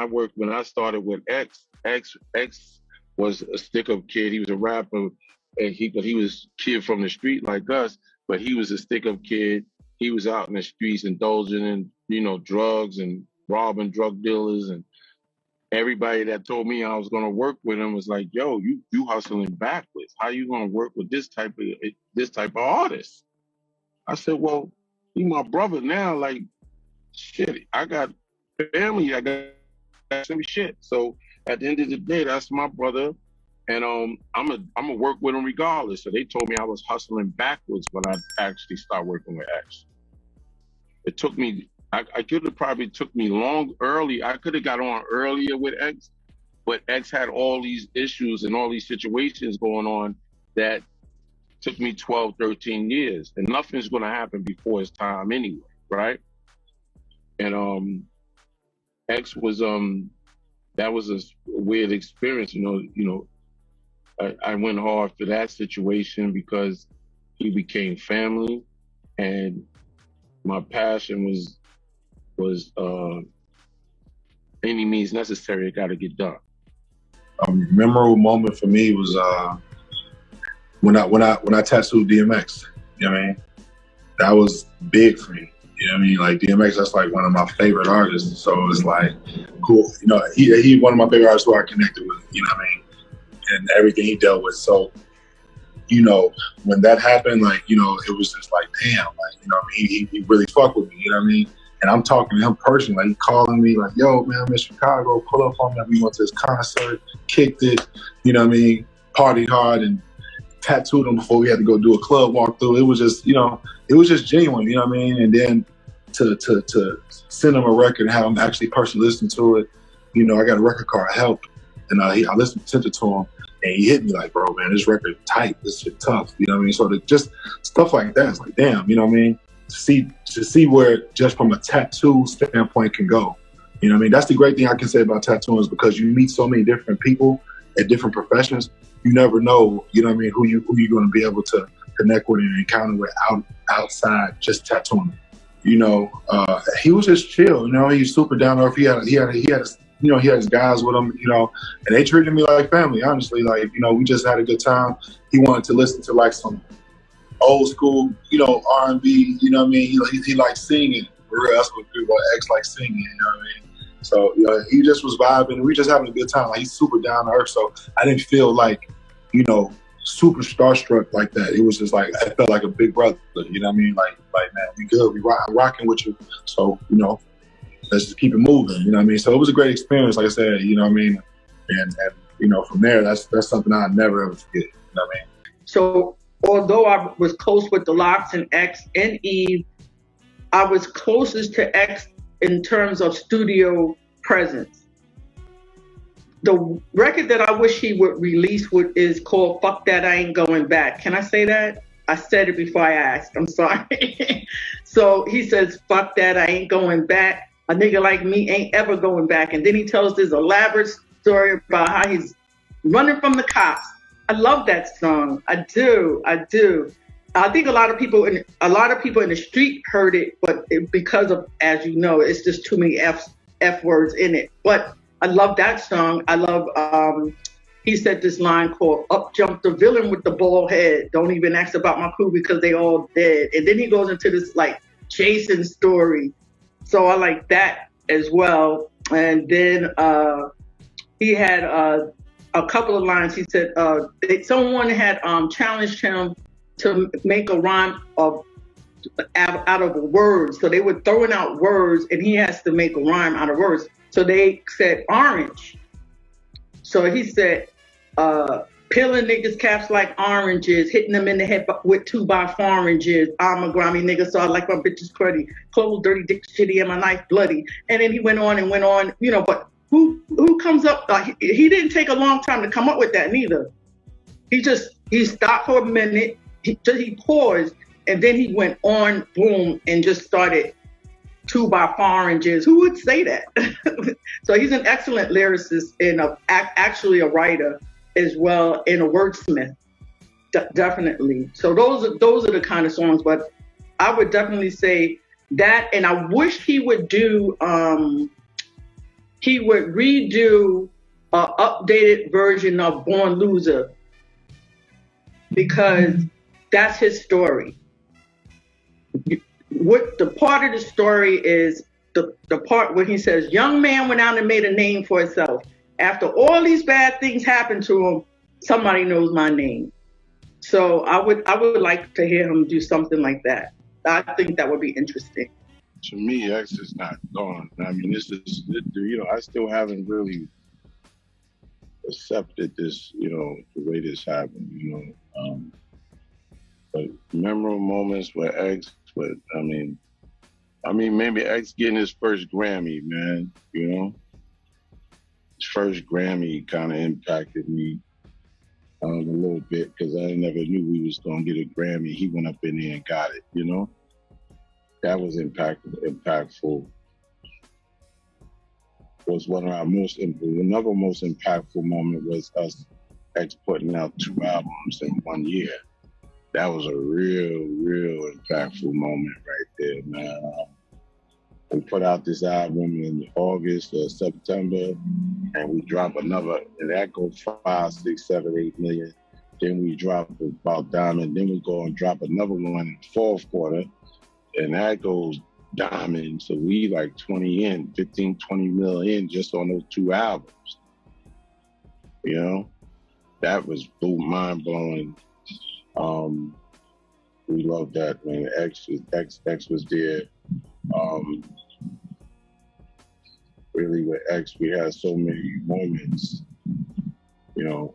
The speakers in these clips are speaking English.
when I started with X was a stick-up kid. He was a rapper, and he was a kid from the street like us, but he was a stick-up kid. He was out in the streets indulging in, drugs and robbing drug dealers, and everybody that told me I was gonna work with him was like, "Yo, you hustling backwards. How you gonna work with this type of artist?" I said, "Well, he my brother now. Like, shit, I got family. I got some shit. So at the end of the day, that's my brother, and I'm gonna work with him regardless." So they told me I was hustling backwards when I actually started working with X. It took me. I could have probably took me early. I could have got on earlier with X, but X had all these issues and all these situations going on that took me 12, 13 years, and nothing's going to happen before his time anyway, right? And X was that was a weird experience, I went hard for that situation because he became family, and my passion was any means necessary. It got to get done. A memorable moment for me was when I tattooed DMX. You know what I mean? That was big for me. You know what I mean? Like DMX, that's like one of my favorite artists. So it was like cool. He one of my favorite artists who I connected with. You know what I mean? And everything he dealt with. So when that happened, like it was just like damn, like he really fucked with me. You know what I mean? And I'm talking to him personally, like he calling me like, "Yo, man, I'm in Chicago. Pull up on me." We went to this concert, kicked it. You know what I mean? Partied hard and tattooed him before we had to go do a club walkthrough. It was just, it was just genuine. You know what I mean? And then to send him a record and have him actually personally listen to it. I got a record called Help, and I sent it to him, and he hit me like, "Bro, man, this record tight. This shit tough." You know what I mean? So just stuff like that. It's like, damn. You know what I mean? To see where just from a tattoo standpoint can go. You know what I mean? That's the great thing I can say about tattooing is because you meet so many different people at different professions. You never know, you know what I mean, who you're going to be able to connect with and encounter with outside just tattooing. He was just chill. He's super down to earth. He had his guys with him. And they treated me like family. Honestly, like we just had a good time. He wanted to listen to like some old school, R&B. You know what I mean? He liked singing. For real, that's what people X like singing. You know what I mean? So he just was vibing. We just having a good time. Like he's super down to earth. So I didn't feel like, super starstruck like that. It was just like I felt like a big brother. You know what I mean? Like man, we good. I'm rocking with you. So let's just keep it moving. You know what I mean? So it was a great experience. Like I said, you know what I mean? And from there, that's something I'll never ever forget. You know what I mean? So although I was close with the Lox and X and Eve, I was closest to X in terms of studio presence. The record that I wish he would release is called Fuck That I Ain't Going Back. Can I say that? I said it before I asked. I'm sorry. So he says, "Fuck that, I ain't going back. A nigga like me ain't ever going back." And then he tells this elaborate story about how he's running from the cops. I love that song. I do. I think a lot of people in the street heard it, but because of, as you know, it's just too many F words in it. But I love that song. I love, he said this line called "Up jumped the villain with the bald head. Don't even ask about my crew because they all dead." And then he goes into this like Jason story. So I like that as well. And then he had a couple of lines. He said someone had challenged him to make a rhyme out of a word. So they were throwing out words and he has to make a rhyme out of words. So they said orange. So he said, peeling niggas caps like oranges, hitting them in the head with 2x4 I'm a grimy nigga, so I like my bitches cruddy. Clothes dirty, dick shitty, and my knife bloody. And then he went on, but who comes up? He didn't take a long time to come up with that neither. He stopped for a minute, he paused, and then he went on, boom, and just started 2x4. Who would say that? So he's an excellent lyricist and actually a writer as well, and a wordsmith, definitely. So those are the kind of songs. But I would definitely say that, and I wish he would do he would redo an updated version of Born Loser because that's his story. What the part of the story is the part where he says, young man went out and made a name for himself. After all these bad things happened to him, somebody knows my name. So I would like to hear him do something like that. I think that would be interesting. To me, X is not gone. I mean, I still haven't really accepted this, the way this happened, But memorable moments with X, but I mean, maybe X getting his first Grammy, man, His first Grammy kind of impacted me a little bit because I never knew we was going to get a Grammy. He went up in there and got it, That was impactful. Was one of our another most impactful moment was us X putting out 2 albums in 1 year. That was a real impactful moment right there, man. We put out this album in August or September, and we drop another, and that goes 5, 6, 7, 8 million. Then we drop about Diamond. Then we go and drop another one in the fourth quarter, and that goes Diamond. So we like 15, 20 million just on those 2 albums. That was mind blowing. We loved that when X was there. Really with X, we had so many moments.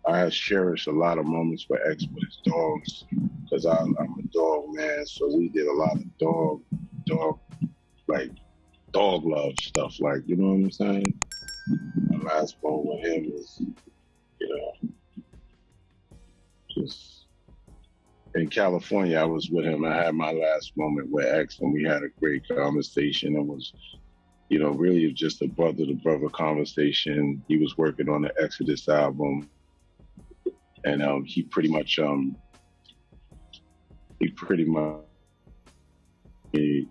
I had cherished a lot of moments with X with his dogs because I'm a dog man. So we did a lot of dog love stuff. Like, you know what I'm saying? My last one with him was, just in California. I was with him. I had my last moment with X, and we had a great conversation. It was, really just a brother-to-brother conversation. He was working on the Exodus album, and he pretty much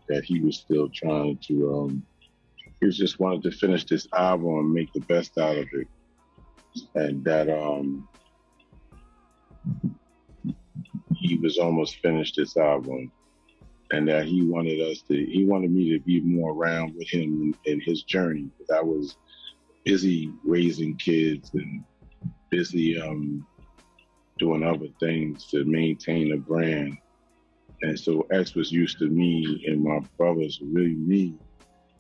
that he was still trying to. He was just wanted to finish this album and make the best out of it, and that he was almost finished this album, and that he wanted me to be more around with him in his journey, because I was busy raising kids and busy doing other things to maintain a brand. And so X was used to me and my brothers, really me,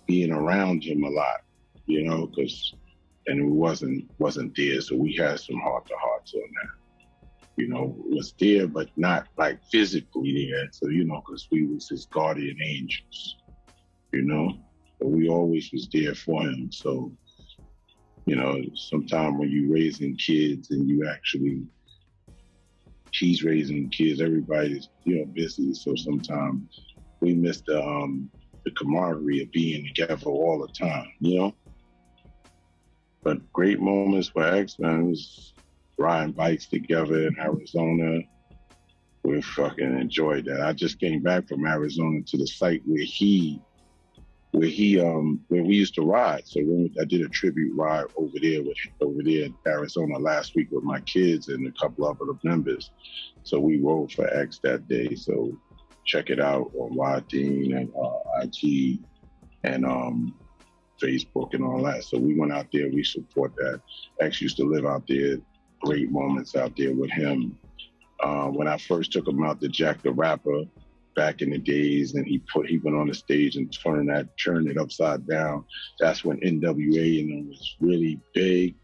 being around him a lot, and it wasn't there, so we had some heart-to-hearts on that. It was there, but not like physically there. So, because we was his guardian angels, but we always was there for him. So, sometimes when you raising kids and he's raising kids, everybody's, busy. So sometimes we miss the camaraderie of being together all the time, But great moments for X, man. Was riding bikes together in Arizona. We fucking enjoyed that. I just came back from Arizona to the site where we used to ride. So I did a tribute ride over there in Arizona last week with my kids and a couple of other members. So we rode for X that day. So check it out on Waah Dean and IG and Facebook and all that. So we went out there. We support that. X used to live out there. Great moments out there with him. When I first took him out to Jack the Rapper back in the days, and he went on the stage and turned it upside down. That's when NWA was really big.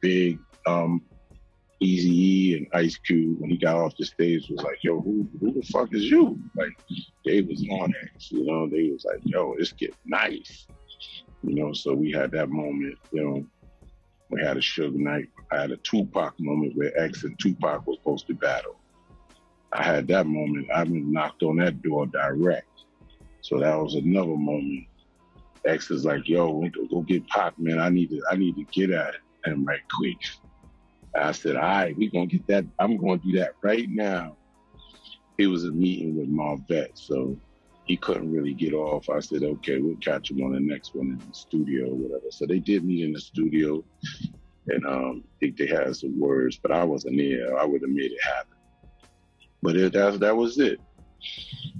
Eazy-E and Ice Cube, when he got off the stage, was like, yo, who the fuck is you? Like, they was on X, They was like, yo, it's getting nice. So we had that moment, We had a Suge Knight. I had a Tupac moment where X and Tupac were supposed to battle. I had that moment. I knocked on that door direct. So that was another moment. X is like, yo, go get Pac, man. I need to get at him right quick. I said, all right, we gonna get that. I'm gonna do that right now. It was a meeting with Marvette. So he couldn't really get off. I said, okay, we'll catch him on the next one in the studio or whatever. So they did meet in the studio, and they had some words, but I wasn't there. I would have made it happen. But that was it.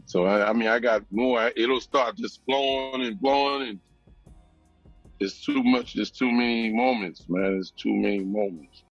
So I mean, I got more. It'll start just flowing and blowing, and it's too much. There's too many moments, man. There's too many moments.